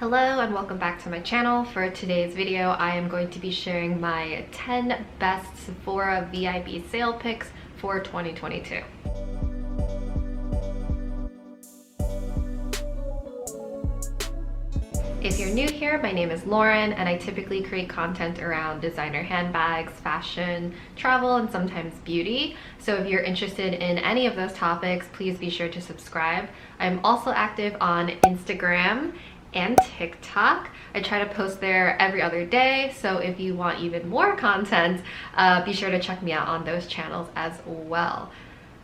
Hello and welcome back to my channel. For today's video, I am going to be sharing my 10 best Sephora VIB sale picks for 2022. If you're new here, my name is Lauren and I typically create content around designer handbags, fashion, travel, and sometimes beauty. So if you're interested in any of those topics, please be sure to subscribe. I'm also active on Instagram and TikTok. I try to post there every other day, so if you want even more content, be sure to check me out on those channels as well.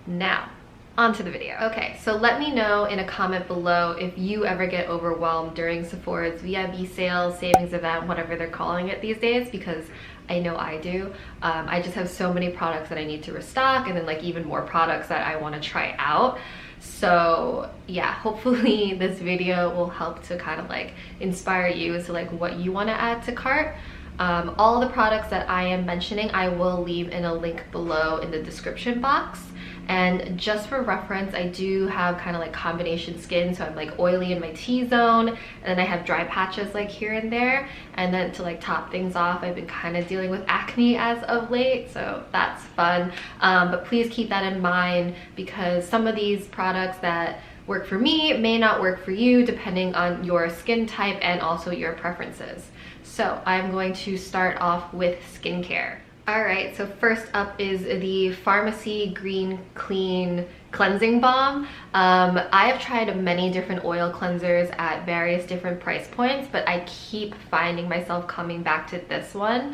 Now, on to the video. Okay, so let me know in a comment below if you ever get overwhelmed during Sephora's VIB sales, savings event, whatever they're calling it these days, because I know I do. I just have so many products that I need to restock, and then like even more products that I want to try out. So yeah, hopefully this video will help to kind of like inspire you as to like what you want to add to cart. All the products that I am mentioning, I will leave in a link below in the description box. And just for reference, I do have kind of like combination skin, so I'm like oily in my T-zone, and then I have dry patches like here and there. And then to like top things off, I've been kind of dealing with acne as of late, so that's fun. But please keep that in mind, because some of these products that work for me may not work for you depending on your skin type and also your preferences. So I'm going to start off with skincare. Alright, so first up is the Pharmacy Green Clean Cleansing Balm. I have tried many different oil cleansers at various different price points, but I keep finding myself coming back to this one.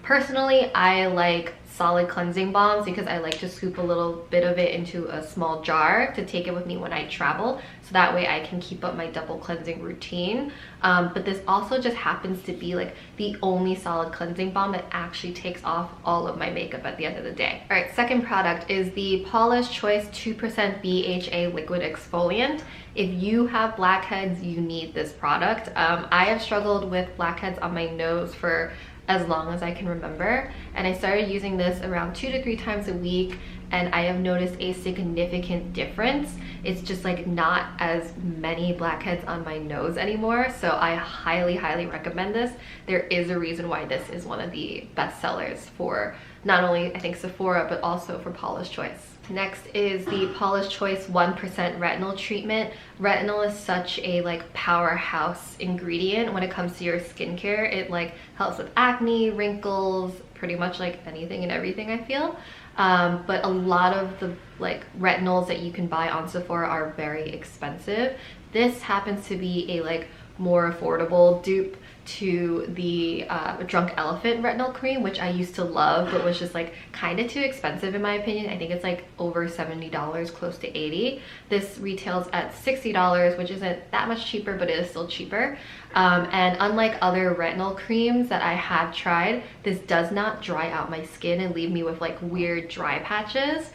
Personally, I like solid cleansing balms because I like to scoop a little bit of it into a small jar to take it with me when I travel, so that way I can keep up my double cleansing routine. But this also just happens to be like the only solid cleansing balm that actually takes off all of my makeup at the end of the day. All right, second product is the Paula's Choice 2% BHA liquid exfoliant. If you have blackheads, you need this product. I have struggled with blackheads on my nose for as long as I can remember, and I started using this around 2 to 3 times a week, and I have noticed a significant difference. It's just like not as many blackheads on my nose anymore, so I highly recommend this. There is a reason why this is one of the best sellers for not only I think Sephora, but also for Paula's Choice. Next is the Paula's Choice 1% retinol treatment. Retinol is such a like powerhouse ingredient when it comes to your skincare. It like helps with acne, wrinkles, pretty much like anything and everything, I feel. But a lot of the like retinols that you can buy on Sephora are very expensive. This happens to be a like more affordable dupe to the Drunk Elephant retinol cream, which I used to love, but was just like kind of too expensive in my opinion. I think it's like over $70, close to $80. This retails at $60, which isn't that much cheaper, but it is still cheaper. And unlike other retinol creams that I have tried, this does not dry out my skin and leave me with like weird dry patches.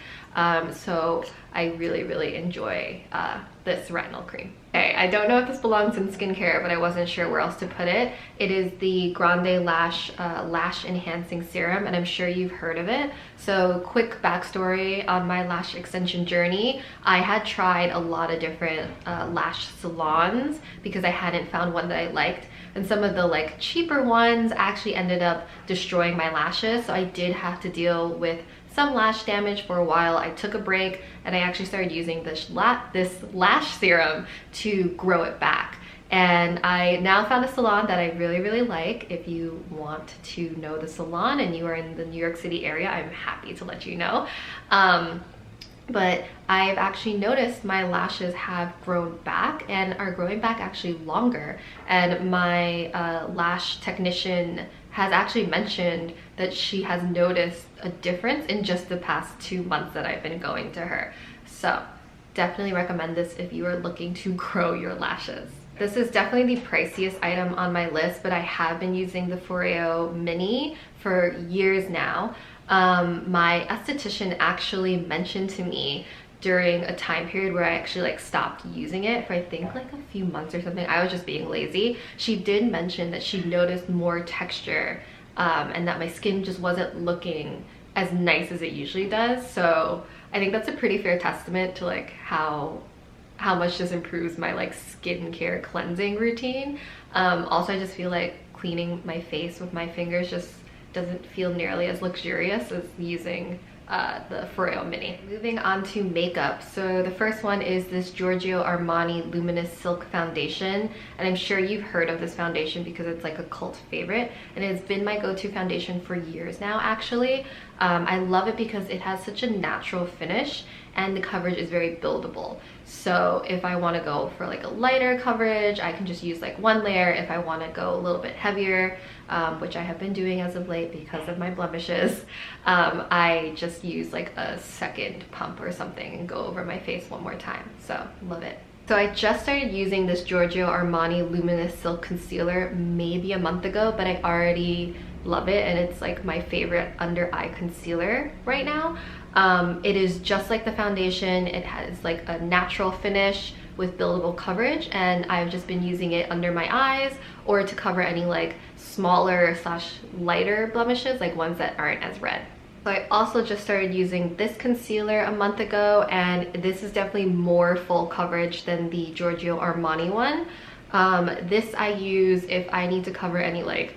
So I really enjoy this retinol cream. Okay, I don't know if this belongs in skincare, but I wasn't sure where else to put it. It is the Grande Lash Lash Enhancing Serum, and I'm sure you've heard of it. So quick backstory on my lash extension journey. I had tried a lot of different lash salons because I hadn't found one that I liked. And some of the like cheaper ones actually ended up destroying my lashes, so I did have to deal with some lash damage for a while. I took a break and I actually started using this lash serum to grow it back. And I now found a salon that I really like. If you want to know the salon and you are in the New York City area, I'm happy to let you know. But I've actually noticed my lashes have grown back and are growing back actually longer. And my lash technician has actually mentioned that she has noticed a difference in just the past 2 months that I've been going to her. So definitely recommend this if you are looking to grow your lashes. This is definitely the priciest item on my list, but I have been using the Foreo Mini for years now. My esthetician actually mentioned to me during a time period where I actually like stopped using it for I think like a few months or something. I was just being lazy. She did mention that she noticed more texture and that my skin just wasn't looking as nice as it usually does. So I think that's a pretty fair testament to like how how much this improves my like skincare cleansing routine. Also, I just feel like cleaning my face with my fingers just doesn't feel nearly as luxurious as using the Foreo Mini. Moving on to makeup. So the first one is this Giorgio Armani Luminous Silk Foundation. And I'm sure you've heard of this foundation because it's like a cult favorite. And it's been my go-to foundation for years now, actually. I love it because it has such a natural finish and the coverage is very buildable. So if I want to go for like a lighter coverage, I can just use like one layer. If I want to go a little bit heavier, which I have been doing as of late because of my blemishes, I just use like a second pump or something and go over my face one more time. So love it. So I just started using this Giorgio Armani Luminous Silk Concealer maybe a month ago, but I already love it and it's like my favorite under eye concealer right now. It is just like the foundation. It has like a natural finish with buildable coverage, and I've just been using it under my eyes or to cover any like smaller slash lighter blemishes, like ones that aren't as red. So I also just started using this concealer a month ago, and this is definitely more full coverage than the Giorgio Armani one. This I use if I need to cover any like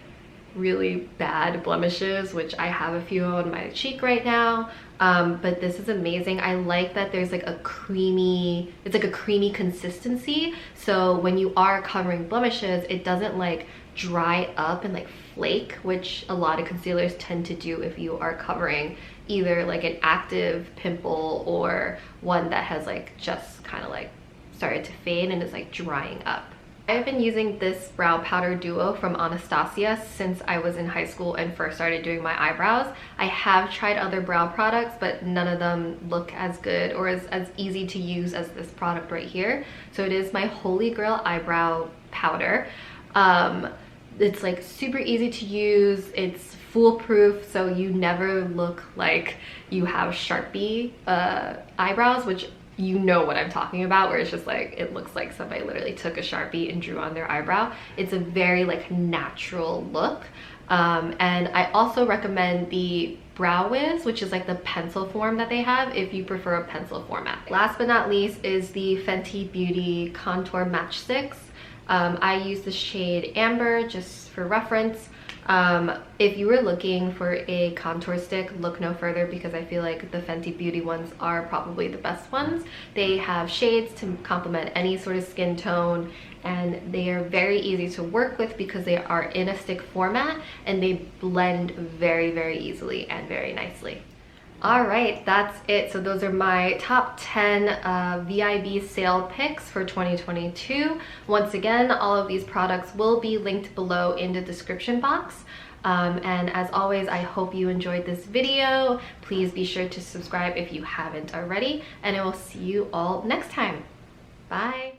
really bad blemishes, which I have a few on my cheek right now. But this is amazing. I like that there's like a creamy, it's like a creamy consistency. So when you are covering blemishes, it doesn't like dry up and like flake, which a lot of concealers tend to do if you are covering either like an active pimple or one that has like just kind of like started to fade and is like drying up. I've been using this brow powder duo from Anastasia since I was in high school and first started doing my eyebrows. I have tried other brow products, but none of them look as good or as easy to use as this product right here. So it is my holy grail eyebrow powder. It's like super easy to use. It's foolproof, so you never look like you have Sharpie eyebrows, which you know what I'm talking about, where it's just like it looks like somebody literally took a Sharpie and drew on their eyebrow. It's a very like natural look. And I also recommend the Brow Wiz, which is like the pencil form that they have if you prefer a pencil format. Last but not least is the Fenty Beauty Contour Matchsticks. I use the shade Amber just for reference. If you were looking for a contour stick, look no further because I feel like the Fenty Beauty ones are probably the best ones. They have shades to complement any sort of skin tone, and they are very easy to work with because they are in a stick format and they blend very, very easily and very nicely. All right, that's it. So those are my top 10 VIB sale picks for 2022. Once again, all of these products will be linked below in the description box. And as always, I hope you enjoyed this video. Please be sure to subscribe if you haven't already, and I will see you all next time. Bye.